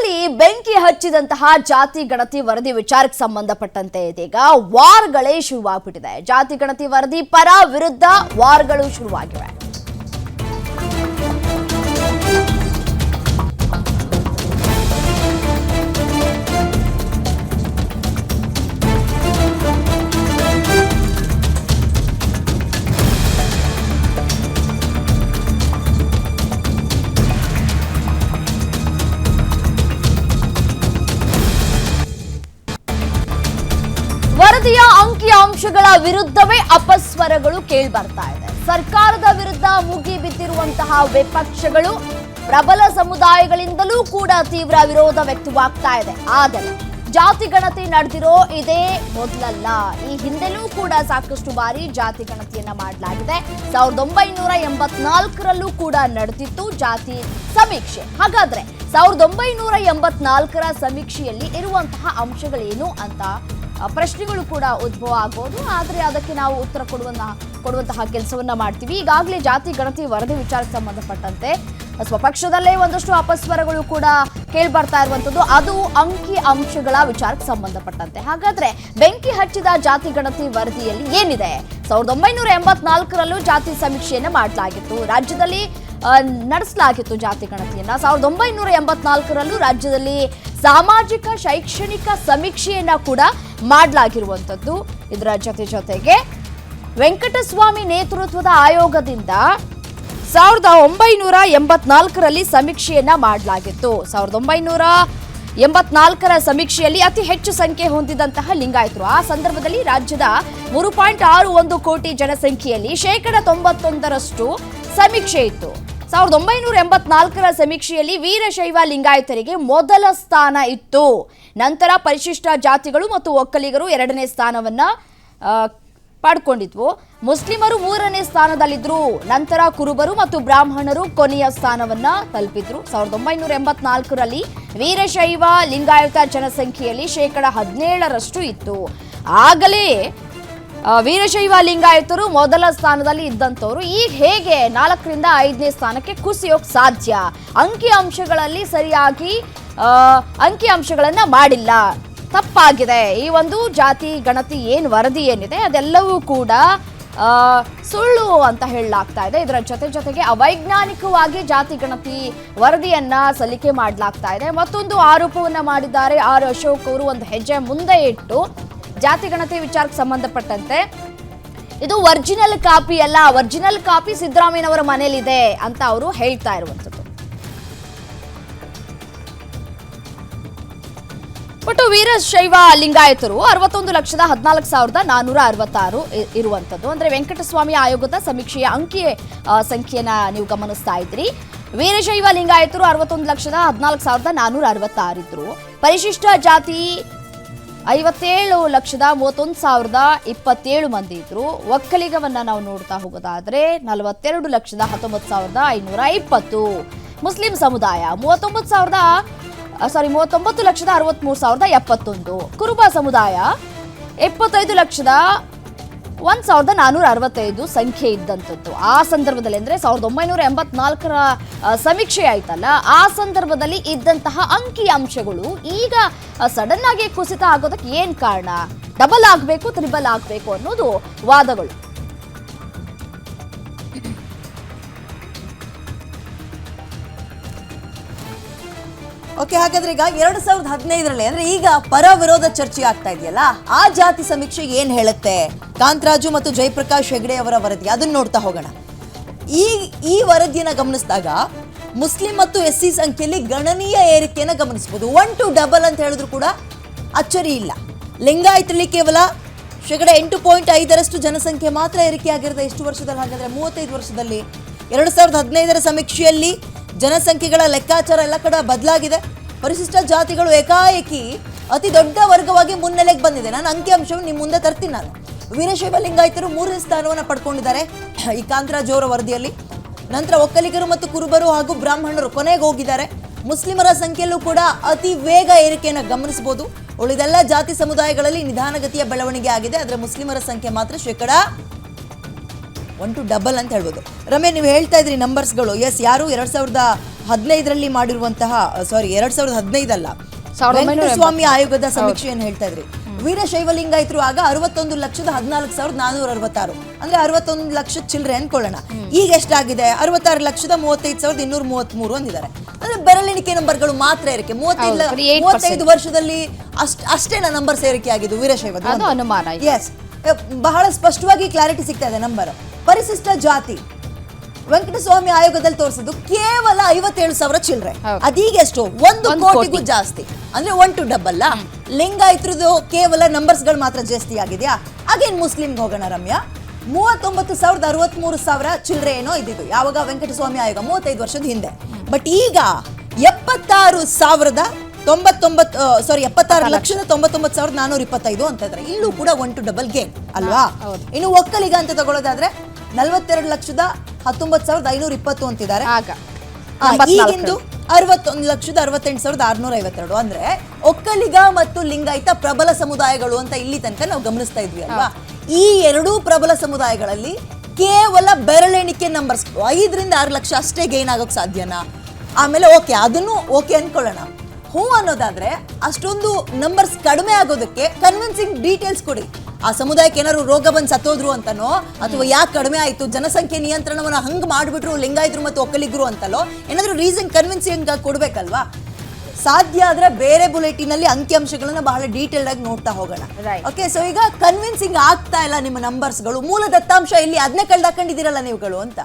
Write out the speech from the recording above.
ರಾಜ್ಯದಲ್ಲಿ ಬೆಂಕಿ ಹಚ್ಚಿದಂತಹ ಜಾತಿ ಗಣತಿ ವರದಿ ವಿಚಾರಕ್ಕೆ ಸಂಬಂಧಪಟ್ಟಂತೆ ಇದೀಗ ವಾರ್ಗಳೇ ಶುರುವಾಗ್ಬಿಟ್ಟಿದೆ. ಜಾತಿ ಗಣತಿ ವರದಿ ಪರ ವಿರುದ್ಧ ವಾರ್ಗಳು ಶುರುವಾಗಿವೆ. ವರದಿಯ ಅಂಕಿಅಂಶಗಳ ವಿರುದ್ಧವೇ ಅಪಸ್ವರಗಳು ಕೇಳಿಬರ್ತಾ ಇದೆ. ಸರ್ಕಾರದ ವಿರುದ್ಧ ಮುಗಿ ಬಿದ್ದಿರುವಂತಹ ವಿಪಕ್ಷಗಳು, ಪ್ರಬಲ ಸಮುದಾಯಗಳಿಂದಲೂ ಕೂಡ ತೀವ್ರ ವಿರೋಧ ವ್ಯಕ್ತವಾಗ್ತಾ ಇದೆ. ಆದರೆ ಜಾತಿ ಗಣತಿ ನಡೆದಿರೋ ಇದೇ ಮೊದಲಲ್ಲ. ಈ ಹಿಂದೆಲೂ ಕೂಡ ಸಾಕಷ್ಟು ಬಾರಿ ಜಾತಿ ಗಣತಿಯನ್ನ ಮಾಡಲಾಗಿದೆ. 1984ರಲ್ಲೂ ಕೂಡ ನಡೆದಿತ್ತು ಜಾತಿ ಸಮೀಕ್ಷೆ. ಹಾಗಾದ್ರೆ 1984ರ ಸಮೀಕ್ಷೆಯಲ್ಲಿ ಇರುವಂತಹ ಅಂಶಗಳೇನು ಅಂತ ಪ್ರಶ್ನೆಗಳು ಕೂಡ ಉದ್ಭವ ಆಗಬಹುದು. ಆದರೆ ಅದಕ್ಕೆ ನಾವು ಉತ್ತರ ಕೊಡುವಂತಹ ಕೆಲಸವನ್ನ ಮಾಡ್ತೀವಿ. ಈಗಾಗಲೇ ಜಾತಿ ಗಣತಿ ವರದಿ ವಿಚಾರಕ್ಕೆ ಸಂಬಂಧಪಟ್ಟಂತೆ ಸ್ವಪಕ್ಷದಲ್ಲೇ ಒಂದಷ್ಟು ಅಪಸ್ವರಗಳು ಕೂಡ ಕೇಳ್ಬರ್ತಾ ಇರುವಂತದ್ದು, ಅದು ಅಂಕಿ ಅಂಶಗಳ ವಿಚಾರಕ್ಕೆ ಸಂಬಂಧಪಟ್ಟಂತೆ. ಹಾಗಾದ್ರೆ ಬೆಂಕಿ ಹಚ್ಚಿದ ಜಾತಿ ಗಣತಿ ವರದಿಯಲ್ಲಿ ಏನಿದೆ? 1984ರಲ್ಲೂ ಜಾತಿ ಸಮೀಕ್ಷೆಯನ್ನ ಮಾಡಲಾಗಿತ್ತು, ರಾಜ್ಯದಲ್ಲಿ ನಡೆಸಲಾಗಿತ್ತು ಜಾತಿ ಗಣತಿಯನ್ನ. 1984ರಲ್ಲೂ ರಾಜ್ಯದಲ್ಲಿ ಸಾಮಾಜಿಕ ಶೈಕ್ಷಣಿಕ ಸಮೀಕ್ಷೆಯನ್ನ ಕೂಡ ಮಾಡಲಾಗಿರುವಂಥದ್ದು. ಇದರ ಜೊತೆಗೆ ವೆಂಕಟಸ್ವಾಮಿ ನೇತೃತ್ವದ ಆಯೋಗದಿಂದ 1984ರಲ್ಲಿ ಸಮೀಕ್ಷೆಯನ್ನ ಮಾಡಲಾಗಿತ್ತು. 1984ರ ಸಮೀಕ್ಷೆಯಲ್ಲಿ ಅತಿ ಹೆಚ್ಚು ಸಂಖ್ಯೆ ಹೊಂದಿದಂತಹ ಲಿಂಗಾಯತರು. ಆ ಸಂದರ್ಭದಲ್ಲಿ ರಾಜ್ಯದ 3.61 ಕೋಟಿ ಜನಸಂಖ್ಯೆಯಲ್ಲಿ 91% ಸಮೀಕ್ಷೆ ಇತ್ತು. 1984ರ ಸಮೀಕ್ಷೆಯಲ್ಲಿ ವೀರಶೈವ ಲಿಂಗಾಯತರಿಗೆ ಮೊದಲ ಸ್ಥಾನ ಇತ್ತು. ನಂತರ ಪರಿಶಿಷ್ಟ ಜಾತಿಗಳು ಮತ್ತು ಒಕ್ಕಲಿಗರು 2ನೇ ಸ್ಥಾನವನ್ನ ಪಡ್ಕೊಂಡಿದ್ವು. ಮುಸ್ಲಿಮರು 3ನೇ ಸ್ಥಾನದಲ್ಲಿದ್ರು. ನಂತರ ಕುರುಬರು ಮತ್ತು ಬ್ರಾಹ್ಮಣರು ಕೊನೆಯ ಸ್ಥಾನವನ್ನ ತಲುಪಿದ್ರು. 1984ರಲ್ಲಿ ವೀರಶೈವ ಲಿಂಗಾಯತ ಜನಸಂಖ್ಯೆಯಲ್ಲಿ 17% ಇತ್ತು. ಆಗಲೇ ವೀರಶೈವ ಲಿಂಗಾಯತರು ಮೊದಲ ಸ್ಥಾನದಲ್ಲಿ ಇದ್ದಂಥವ್ರು ಈಗ ಹೇಗೆ 4ರಿಂದ 5ನೇ ಸ್ಥಾನಕ್ಕೆ ಕುಸಿಯೋಕ್ ಸಾಧ್ಯ? ಅಂಕಿಅಂಶಗಳಲ್ಲಿ ಸರಿಯಾಗಿ ಅಂಕಿಅಂಶಗಳನ್ನ ಮಾಡಿಲ್ಲ, ತಪ್ಪಾಗಿದೆ. ಈ ಒಂದು ಜಾತಿ ಗಣತಿ ವರದಿ ಏನಿದೆ ಅದೆಲ್ಲವೂ ಕೂಡ ಸುಳ್ಳು ಅಂತ ಹೇಳಲಾಗ್ತಾ ಇದೆ. ಇದರ ಜೊತೆಗೆ ಅವೈಜ್ಞಾನಿಕವಾಗಿ ಜಾತಿ ಗಣತಿ ವರದಿಯನ್ನ ಸಲ್ಲಿಕೆ ಮಾಡಲಾಗ್ತಾ ಇದೆ. ಮತ್ತೊಂದು ಆರೋಪವನ್ನ ಮಾಡಿದ್ದಾರೆ ಆರ್ ಅಶೋಕ್ ಅವರು. ಒಂದು ಹೆಜ್ಜೆ ಮುಂದೆ ಇಟ್ಟು ಜಾತಿ ಗಣತಿ ವಿಚಾರಕ್ಕೆ ಸಂಬಂಧಪಟ್ಟಂತೆ ಇದು ಒರಿಜಿನಲ್ ಕಾಪಿ ಅಲ್ಲ, ಒರಿಜಿನಲ್ ಕಾಪಿ ಸಿದ್ದರಾಮಯ್ಯನವರ ಮನೆಯಲ್ಲಿದೆ ಅಂತ ಅವರು ಹೇಳ್ತಾ ಇರುವಂತದ್ದು. ಒಟ್ಟು ವೀರಶೈವ ಲಿಂಗಾಯತರು 61,14,466 ಇರುವಂತದ್ದು. ಅಂದ್ರೆ ವೆಂಕಟಸ್ವಾಮಿ ಆಯೋಗದ ಸಮೀಕ್ಷೆಯ ಸಂಖ್ಯೆಯನ್ನ ನೀವು ಗಮನಿಸ್ತಾ ಇದ್ರಿ. ವೀರಶೈವ ಲಿಂಗಾಯತರು 61,14,466 ಇದ್ರು. ಪರಿಶಿಷ್ಟ ಜಾತಿ 57,31,027 ಮಂದಿ ಇದ್ರು. ಒಕ್ಕಲಿಗವನ್ನ ನಾವು ನೋಡ್ತಾ ಹೋಗೋದಾದ್ರೆ 42,19,520. ಮುಸ್ಲಿಂ ಸಮುದಾಯ 39,63,71. ಕುರುಬ ಸಮುದಾಯ 25,01,465 ಸಂಖ್ಯೆ ಇದ್ದಂಥದ್ದು. ಆ ಸಂದರ್ಭದಲ್ಲಿ ಅಂದ್ರೆ 1984ರ ಸಮೀಕ್ಷೆ ಆಯ್ತಲ್ಲ, ಆ ಸಂದರ್ಭದಲ್ಲಿ ಇದ್ದಂತಹ ಅಂಕಿ ಅಂಶಗಳು ಈಗ ಸಡನ್ ಆಗಿ ಕುಸಿತ ಆಗೋದಕ್ಕೆ ಏನ್ ಕಾರಣ? ಡಬಲ್ ಆಗ್ಬೇಕು, ತ್ರಿಬಲ್ ಆಗ್ಬೇಕು ಅನ್ನೋದು ವಾದಗಳು. ಓಕೆ, ಹಾಗಾದ್ರೆ ಈಗ 2015ರಲ್ಲಿ ಅಂದ್ರೆ ಈಗ ಪರ ವಿರೋಧ ಚರ್ಚೆ ಆಗ್ತಾ ಇದೆಯಲ್ಲ, ಆ ಜಾತಿ ಸಮೀಕ್ಷೆ ಏನ್ ಹೇಳುತ್ತೆ? ಕಾಂತರಾಜು ಮತ್ತು ಜಯಪ್ರಕಾಶ್ ಹೆಗಡೆ ಅವರ ವರದಿ, ಅದನ್ನ ನೋಡ್ತಾ ಹೋಗೋಣ. ಈ ವರದಿಯನ್ನ ಗಮನಿಸಿದಾಗ ಮುಸ್ಲಿಂ ಮತ್ತು SC ಸಂಖ್ಯೆಯಲ್ಲಿ ಗಣನೀಯ ಏರಿಕೆಯನ್ನ ಗಮನಿಸಬಹುದು. 1 to 2 ಅಂತ ಹೇಳಿದ್ರು ಕೂಡ ಅಚ್ಚರಿ ಇಲ್ಲ. ಲಿಂಗಾಯತರಲ್ಲಿ ಕೇವಲ 8.5% ಜನಸಂಖ್ಯೆ ಮಾತ್ರ ಏರಿಕೆ ಆಗಿರುತ್ತೆ. ಎಷ್ಟು ವರ್ಷದಲ್ಲಿ? ಹಾಗಾದ್ರೆ 35 ವರ್ಷದಲ್ಲಿ. 2015ರ ಸಮೀಕ್ಷೆಯಲ್ಲಿ ಜನಸಂಖ್ಯೆಗಳ ಲೆಕ್ಕಾಚಾರ ಎಲ್ಲ ಕಡೆ ಬದಲಾಗಿದೆ. ಪರಿಶಿಷ್ಟ ಜಾತಿಗಳು ಏಕಾಏಕಿ ಅತಿ ದೊಡ್ಡ ವರ್ಗವಾಗಿ ಮುನ್ನೆಲೆಗೆ ಬಂದಿದೆ. ನಾನು ಅಂಕಿಅಂಶವನ್ನು ನಿಮ್ಮ ಮುಂದೆ ತರ್ತೀನಿ. ನಾನು ವೀರಶೈವ ಲಿಂಗಾಯತರು 3ನೇ ಸ್ಥಾನವನ್ನು ಪಡ್ಕೊಂಡಿದ್ದಾರೆ ಈ ಕಾಂತರಾಜ್ ಅವರ ವರದಿಯಲ್ಲಿ. ನಂತರ ಒಕ್ಕಲಿಗರು ಮತ್ತು ಕುರುಬರು ಹಾಗೂ ಬ್ರಾಹ್ಮಣರು ಕೊನೆಗೆ ಹೋಗಿದ್ದಾರೆ. ಮುಸ್ಲಿಮರ ಸಂಖ್ಯೆಯಲ್ಲೂ ಕೂಡ ಅತಿ ವೇಗ ಏರಿಕೆಯನ್ನು ಗಮನಿಸಬಹುದು. ಉಳಿದೆಲ್ಲ ಜಾತಿ ಸಮುದಾಯಗಳಲ್ಲಿ ನಿಧಾನಗತಿಯ ಬೆಳವಣಿಗೆ ಆಗಿದೆ. ಆದರೆ ಮುಸ್ಲಿಮರ ಸಂಖ್ಯೆ ಮಾತ್ರ 1 to 2 ಅಂತ ಹೇಳ್ಬೋದು. ರಮ್ಯ, ನೀವು ಹೇಳ್ತಾ ಇದ್ರಿ ನಂಬರ್ಸ್ಗಳು. ಎಸ್, ಯಾರು 15ರಲ್ಲಿ ಮಾಡಿರುವಂತಹ 2015 ಅಲ್ಲ 1980 ಸ್ವಾಮಿ ಆಯೋಗದ ಸಮೀಕ್ಷೆ ಏನ್ ಹೇಳ್ತಾ ಇದ್ರಿ ವೀರಶೈವ ಲಿಂಗಾಯತರು ಆಗ 61,14,466 ಅಂದ್ರೆ 61 ಲಕ್ಷ ಚಿಲ್ಲರೆ ಅನ್ಕೊಳ್ಳೋಣ. ಈಗ ಎಷ್ಟಾಗಿದೆ 66,35,233 ಅಂದಿದ್ದಾರೆ. ಅಂದ್ರೆ ಬೆರಳೆಣಿಕೆ ನಂಬರ್ಗಳು ಮಾತ್ರ ಏರಿಕೆ 35 ವರ್ಷದಲ್ಲಿ ಅಷ್ಟೇನ ನಂಬರ್ ಸೇರಿಕೆ ಆಗಿದ್ದು ವೀರಶೈವದ ಅದು ಅನುಮಾನ ಇದೆ. ಎಸ್, ಬಹಳ ಸ್ಪಷ್ಟವಾಗಿ ಕ್ಲಾರಿಟಿ ಸಿಗ್ತಾ ಇದೆ ನಂಬರ್. ಪರಿಶಿಷ್ಟ ಜಾತಿ ವೆಂಕಟಸ್ವಾಮಿ ಆಯೋಗದಲ್ಲಿ ತೋರಿಸಿದ್ದು ಕೇವಲ 57,000 ಚಿಲ್ಲರೆ. ಅದೀಗ ಎಷ್ಟು 1 ಕೋಟಿಗೂ ಜಾಸ್ತಿ, ಅಂದ್ರೆ 1 to ಡಬಲ್. ಲಿಂಗಾಯತ್ರದ್ದು ಕೇವಲ ನಂಬರ್ಸ್ ಗಳು ಮಾತ್ರ ಜಾಸ್ತಿ ಆಗಿದೆಯಾ? ಅಗೇನ್ ಮುಸ್ಲಿಂಗೆ ಹೋಗೋಣ ರಮ್ಯಾ. 39,63,000 ಚಿಲ್ಲರೆ ಏನೋ ಇದ್ದಿದ್ದು ಯಾವಾಗ ವೆಂಕಟಸ್ವಾಮಿ ಆಯೋಗ 35 ವರ್ಷದ ಹಿಂದೆ. ಬಟ್ ಈಗ 76,99,425 ಅಂತ ಇದ್ರೆ ಇಲ್ಲೂ ಕೂಡ 1 to ಡಬಲ್ ಗೇನ್ ಅಲ್ವಾ? ಇನ್ನು ಒಕ್ಕಲಿಗ ಅಂತ ತಗೊಳ್ಳೋದಾದ್ರೆ 42,19,520 ಅಂತಿದ್ದಾರೆ. ಈಗಿಂದು 61,68,652. ಅಂದ್ರೆ ಒಕ್ಕಲಿಗ ಮತ್ತು ಲಿಂಗಾಯತ ಪ್ರಬಲ ಸಮುದಾಯಗಳು ಅಂತ ಇಲ್ಲಿ ತನಕ ನಾವು ಗಮನಿಸ್ತಾ ಇದ್ವಿ ಅಲ್ವಾ? ಈ ಎರಡೂ ಪ್ರಬಲ ಸಮುದಾಯಗಳಲ್ಲಿ ಕೇವಲ ಬೆರಳೆಣಿಕೆ ನಂಬರ್ಸ್ 5ರಿಂದ 6 ಲಕ್ಷ ಅಷ್ಟೇ ಗೇನ್ ಆಗೋಕ್ ಸಾಧ್ಯನಾ? ಆಮೇಲೆ ಅದನ್ನು ಅನ್ಕೊಳ್ಳೋಣ. ಅನ್ನೋದಾದ್ರೆ ಅಷ್ಟೊಂದು ನಂಬರ್ಸ್ ಕಡಿಮೆ ಆಗೋದಕ್ಕೆ ಕನ್ವಿನ್ಸಿಂಗ್ ಡೀಟೇಲ್ಸ್ ಕೊಡಿ. ಆ ಸಮುದಾಯಕ್ಕೆ ಏನಾದ್ರು ರೋಗ ಬಂದು ಸತ್ತೋದ್ರು ಅಂತನೋ ಅಥವಾ ಯಾಕೆ ಕಡಿಮೆ ಆಯ್ತು, ಜನಸಂಖ್ಯೆ ನಿಯಂತ್ರಣವನ್ನ ಹಂಗ್ ಮಾಡ್ಬಿಟ್ರು ಲಿಂಗಾಯತರು ಮತ್ತು ಒಕ್ಕಲಿಗರು ಅಂತಲೋ ಏನಾದ್ರು ರೀಸನ್ ಕನ್ವಿನ್ಸಿಂಗ್ ಕೊಡ್ಬೇಕಲ್ವಾ? ಸಾಧ್ಯ ಆದ್ರೆ ಬೇರೆ ಬುಲೆಟಿನ್ ಅಲ್ಲಿ ಅಂಕಿಅಂಶಗಳನ್ನ ಬಹಳ ಡೀಟೇಲ್ಡ್ ಆಗಿ ನೋಡ್ತಾ ಹೋಗೋಣ. ಓಕೆ, ಸೊ ಈಗ ಕನ್ವಿನ್ಸಿಂಗ್ ಆಗ್ತಾ ಇಲ್ಲ ನಿಮ್ಮ ನಂಬರ್ಸ್ಗಳು. ಮೂಲ ದತ್ತಾಂಶ ಇಲ್ಲಿ ಅದನ್ನೇ ಕಳ್ದಾಕೊಂಡಿದ್ದೀರಲ್ಲ ನೀವುಗಳು ಅಂತ.